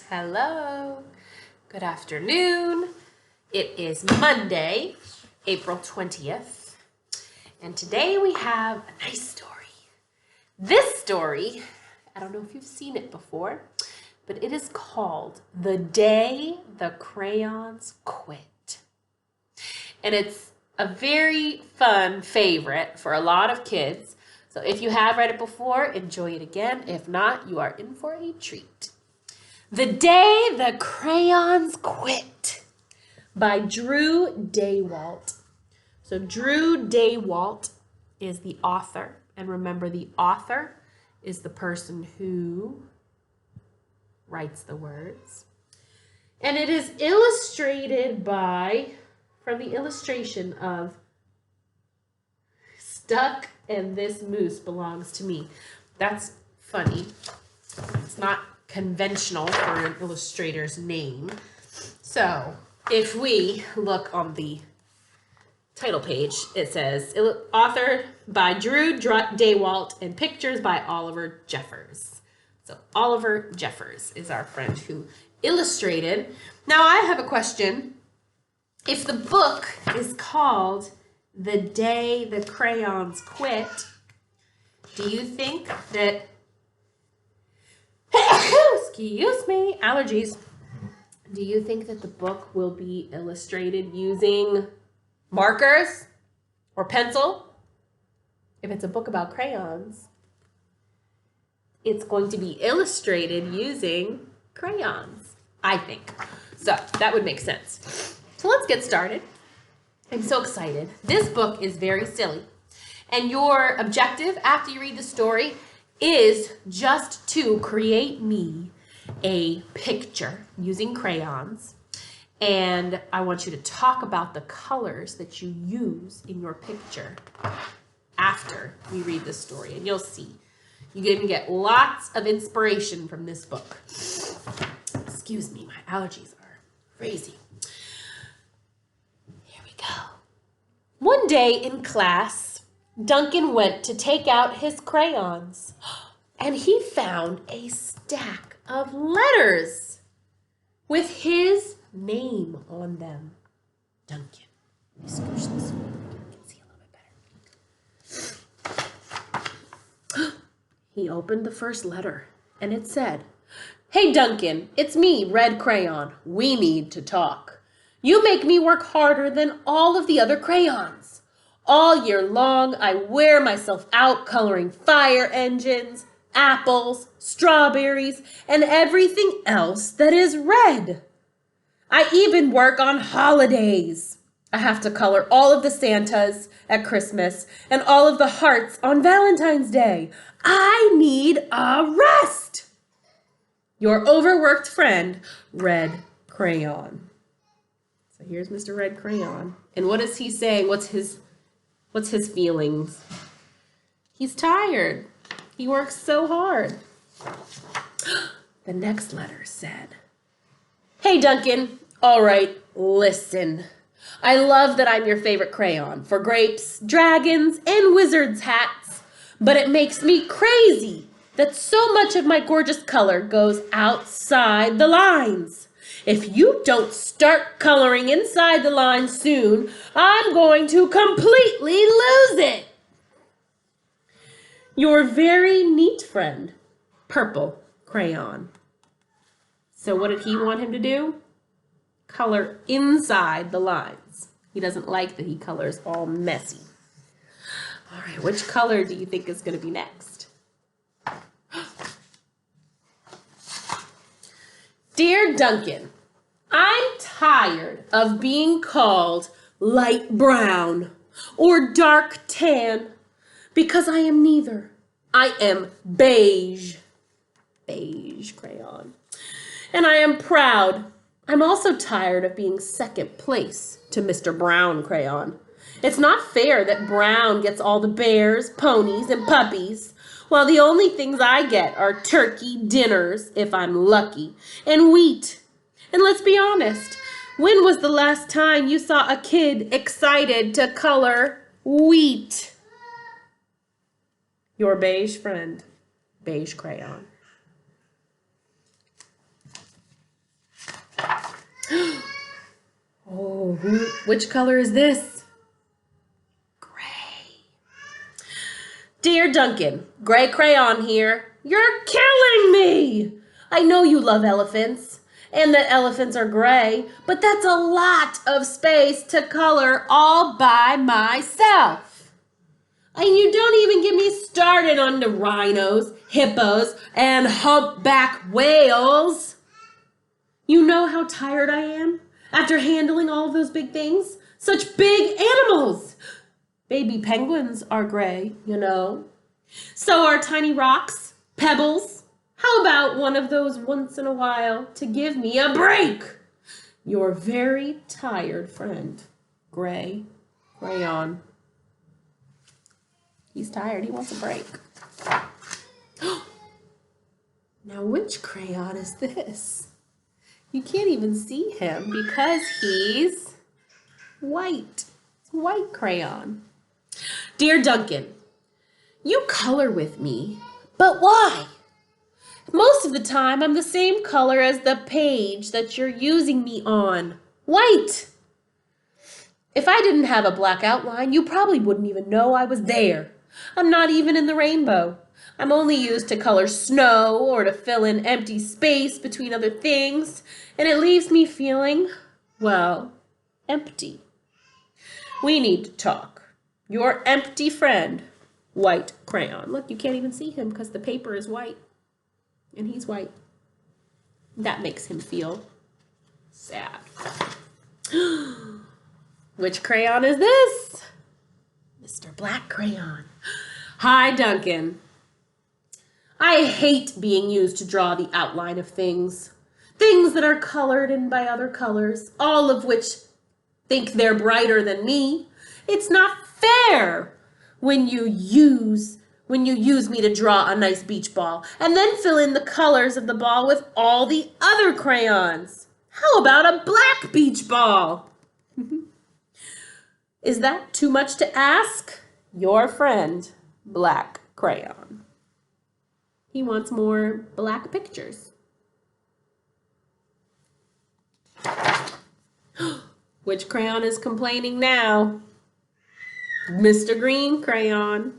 Hello, good afternoon. It is Monday, April 20th, and today we have a nice story. This story, I don't know if you've seen it before, but it is called The Day the Crayons Quit. And it's a very fun favorite for a lot of kids. So if you have read it before, enjoy it again. If not, you are in for a treat. The Day the Crayons Quit by Drew Daywalt. So Drew Daywalt is the author. And remember, the author is the person who writes the words. And it is illustrated by, from the illustration of Stuck and This Moose Belongs to Me. That's funny. It's not conventional for an illustrator's name. So if we look on the title page, it says author by Drew Daywalt and pictures by Oliver Jeffers. So Oliver Jeffers is our friend who illustrated. Now I have a question. If the book is called The Day the Crayons Quit, do you think that excuse me, allergies. Do you think that the book will be illustrated using markers or pencil? If it's a book about crayons, it's going to be illustrated using crayons, I think. So that would make sense. So let's get started. I'm so excited. This book is very silly. And your objective after you read the story is just to create me a picture using crayons. And I want you to talk about the colors that you use in your picture after we read the story. And you'll see. You can get lots of inspiration from this book. Excuse me, my allergies are crazy. Here we go. One day in class, Duncan went to take out his crayons, and he found a stack of letters with his name on them. Duncan. Let me scoosh this one so I can see a little bit better. He opened the first letter, and it said, "Hey, Duncan, it's me, Red Crayon. We need to talk. You make me work harder than all of the other crayons. All year long, I wear myself out coloring fire engines, apples, strawberries, and everything else that is red. I even work on holidays. I have to color all of the Santas at Christmas and all of the hearts on Valentine's Day. I need a rest. Your overworked friend, Red Crayon." So here's Mr. Red Crayon. And what is he saying? What's his feelings? He's tired. He works so hard. The next letter said, "Hey, Duncan. All right, listen. I love that I'm your favorite crayon for grapes, dragons, and wizards' hats, but it makes me crazy that so much of my gorgeous color goes outside the lines. If you don't start coloring inside the lines soon, I'm going to completely lose it. Your very neat friend, Purple Crayon." So what did he want him to do? Color inside the lines. He doesn't like that he colors all messy. All right, which color do you think is going to be next? "Dear Duncan, I'm tired of being called light brown or dark tan because I am neither. I am beige." Beige crayon. "And I am proud. I'm also tired of being second place to Mr. Brown Crayon. It's not fair that Brown gets all the bears, ponies, and puppies, while the only things I get are turkey dinners, if I'm lucky, and wheat. And let's be honest, when was the last time you saw a kid excited to color wheat?" Your beige friend, Beige Crayon. Which color is this? Gray. Dear Duncan, gray crayon here. You're killing me! I know you love elephants, and that elephants are gray, but that's a lot of space to color all by myself. And you don't even get me started on the rhinos, hippos, and humpback whales. You know how tired I am after handling all of those big things? Such big animals. Baby penguins are gray, you know. So are tiny rocks, pebbles. How about one of those once in a while to give me a break? Your very tired friend, Gray Crayon. He's tired. He wants a break. Now, which crayon is this? You can't even see him because he's white. It's white crayon. Dear Duncan, you color with me, but why? Most of the time, I'm the same color as the page that you're using me on. White. If I didn't have a black outline, you probably wouldn't even know I was there. I'm not even in the rainbow. I'm only used to color snow or to fill in empty space between other things, and it leaves me feeling, well, empty. We need to talk. Your empty friend, White Crayon. Look, you can't even see him because the paper is white, and he's white. That makes him feel sad. Which crayon is this? Mr. Black Crayon. Hi, Duncan. I hate being used to draw the outline of things. Things that are colored in by other colors, all of which think they're brighter than me. It's not fair when you use me to draw a nice beach ball and then fill in the colors of the ball with all the other crayons. How about a black beach ball? Is that too much to ask? Your friend, Black Crayon. He wants more black pictures. Which crayon is complaining now? Mr. Green Crayon.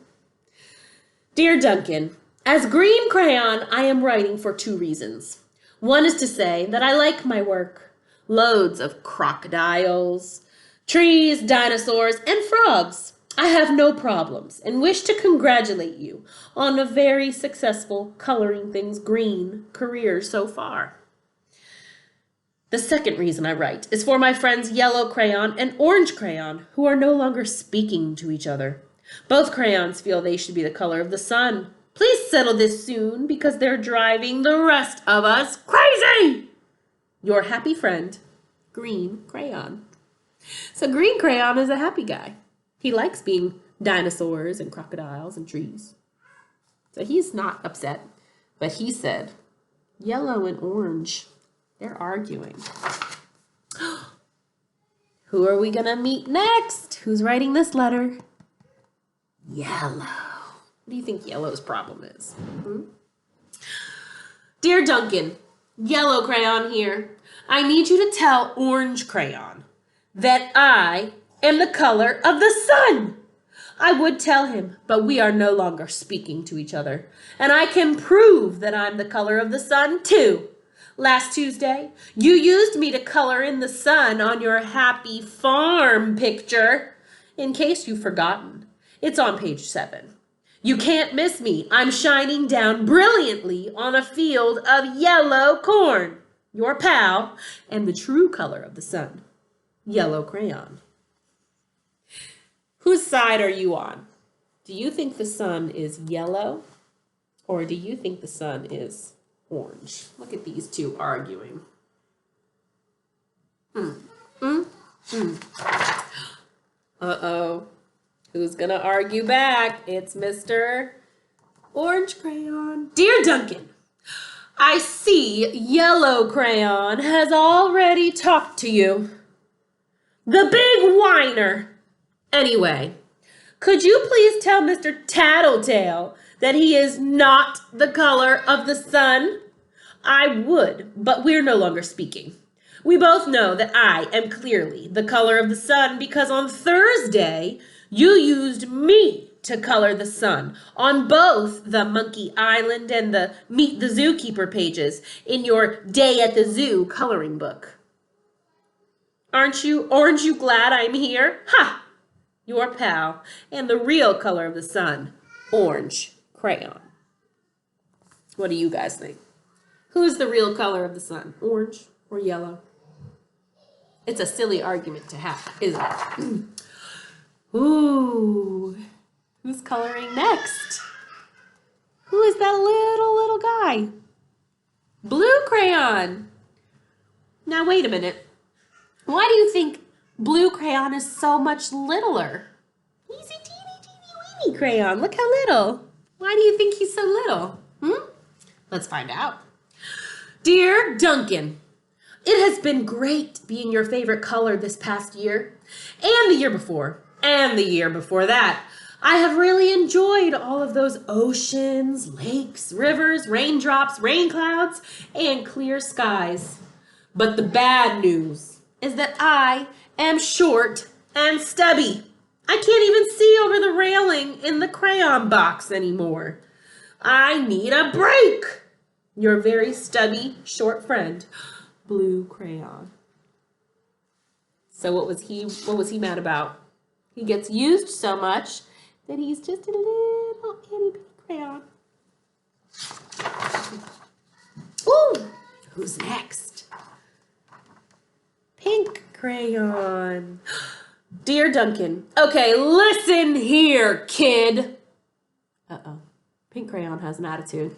Dear Duncan, as Green Crayon, I am writing for 2 reasons. One is to say that I like my work. Loads of crocodiles, trees, dinosaurs, and frogs. I have no problems and wish to congratulate you on a very successful coloring things green career so far. The second reason I write is for my friends Yellow Crayon and Orange Crayon, who are no longer speaking to each other. Both crayons feel they should be the color of the sun. Please settle this soon because they're driving the rest of us crazy. Your happy friend, Green Crayon. So Green Crayon is a happy guy. He likes being dinosaurs and crocodiles and trees. So he's not upset. But he said, Yellow and Orange, they're arguing. Who are we going to meet next? Who's writing this letter? Yellow. What do you think Yellow's problem is? Dear Duncan, Yellow Crayon here. I need you to tell Orange Crayon that I am the color of the sun. I would tell him, but we are no longer speaking to each other. And I can prove that I'm the color of the sun too. Last Tuesday, you used me to color in the sun on your happy farm picture. In case you've forgotten, it's on page 7. You can't miss me. I'm shining down brilliantly on a field of yellow corn. Your pal and the true color of the sun, Yellow Crayon. Whose side are you on? Do you think the sun is yellow or do you think the sun is orange? Look at these two arguing. Uh-oh. Who's gonna argue back? It's Mr. Orange Crayon. Dear Duncan, I see Yellow Crayon has already talked to you. The big whiner. Anyway, could you please tell Mr. Tattletale that he is not the color of the sun? I would, but we're no longer speaking. We both know that I am clearly the color of the sun because on Thursday, you used me to color the sun on both the Monkey Island and the Meet the Zookeeper pages in your Day at the Zoo coloring book. Aren't you glad I'm here? Ha! Your pal and the real color of the sun, orange crayon. What do you guys think? Who's the real color of the sun, orange or yellow? It's a silly argument to have, isn't it? Ooh, who's coloring next? Who is that little guy? Blue crayon. Now, wait a minute. Why do you think blue crayon is so much littler? He's a teeny weeny crayon. Look how little. Why do you think he's so little? Let's find out. Dear Duncan, it has been great being your favorite color this past year, and the year before, and the year before that. I have really enjoyed all of those oceans, lakes, rivers, raindrops, rain clouds, and clear skies. But the bad news is that I am short and stubby. I can't even see over the railing in the crayon box anymore. I need a break. Your very stubby, short friend, Blue Crayon. So what was he mad about? He gets used so much that he's just a little itty bitty crayon. Ooh, who's next? Pink Crayon. Dear Duncan, okay, listen here, kid. Uh-oh, Pink Crayon has an attitude.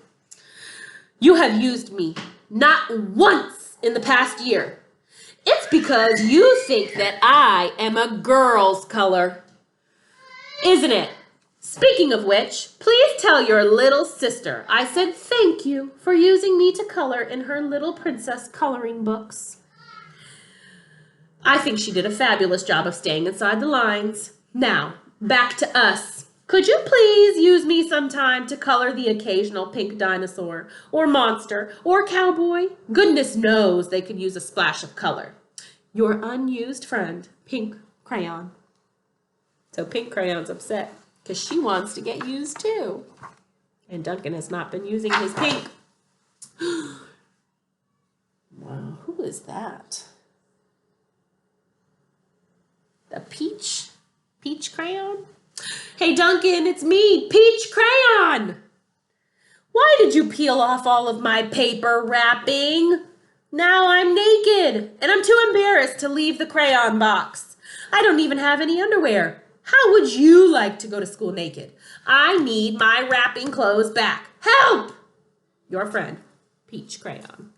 You have used me not once in the past year. It's because you think that I am a girl's color, isn't it? Speaking of which, please tell your little sister I said thank you for using me to color in her little princess coloring books. I think she did a fabulous job of staying inside the lines. Now, back to us. Could you please use me sometime to color the occasional pink dinosaur, or monster, or cowboy? Goodness knows they could use a splash of color. Your unused friend, Pink Crayon. So Pink Crayon's upset because she wants to get used too. And Duncan has not been using his pink. Wow, who is that? The Peach Crayon? Hey Duncan, it's me, Peach Crayon! Why did you peel off all of my paper wrapping? Now I'm naked, and I'm too embarrassed to leave the crayon box. I don't even have any underwear. How would you like to go to school naked? I need my wrapping clothes back. Help! Your friend, Peach Crayon.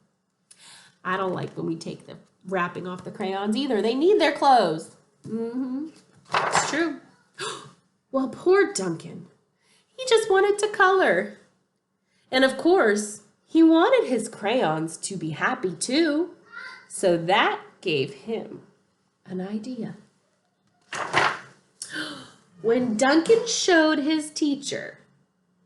I don't like when we take the wrapping off the crayons either. They need their clothes. It's true. Well, poor Duncan. He just wanted to color. And of course, he wanted his crayons to be happy too. So that gave him an idea. When Duncan showed his teacher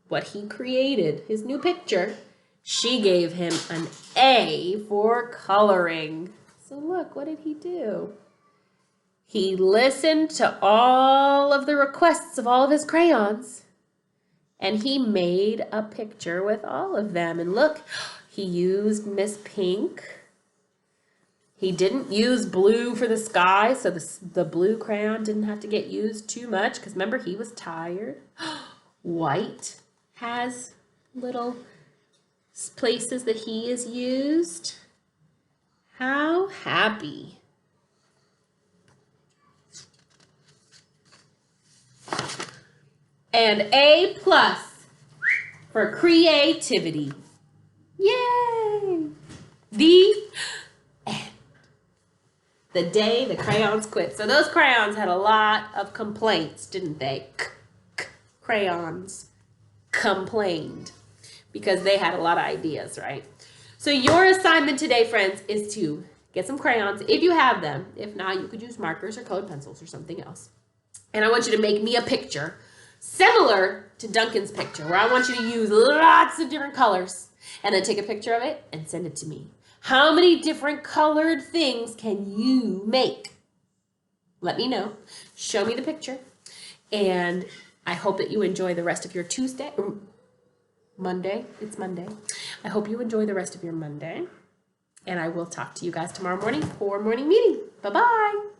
what he created, his new picture, she gave him an A for coloring. So look, what did he do? He listened to all of the requests of all of his crayons, and he made a picture with all of them. And look, he used Miss Pink. He didn't use blue for the sky, so the blue crayon didn't have to get used too much, because remember, he was tired. White has little places that he is used. How happy. And A+ for creativity. Yay! The end. The day the crayons quit. So those crayons had a lot of complaints, didn't they? Crayons complained because they had a lot of ideas, right? So your assignment today, friends, is to get some crayons if you have them. If not, you could use markers or colored pencils or something else. And I want you to make me a picture similar to Duncan's picture, where I want you to use lots of different colors and then take a picture of it and send it to me. How many different colored things can you make? Let me know. Show me the picture. And I hope that you enjoy the rest of your Tuesday, or Monday. It's Monday. I hope you enjoy the rest of your Monday. And I will talk to you guys tomorrow morning for morning meeting. Bye-bye.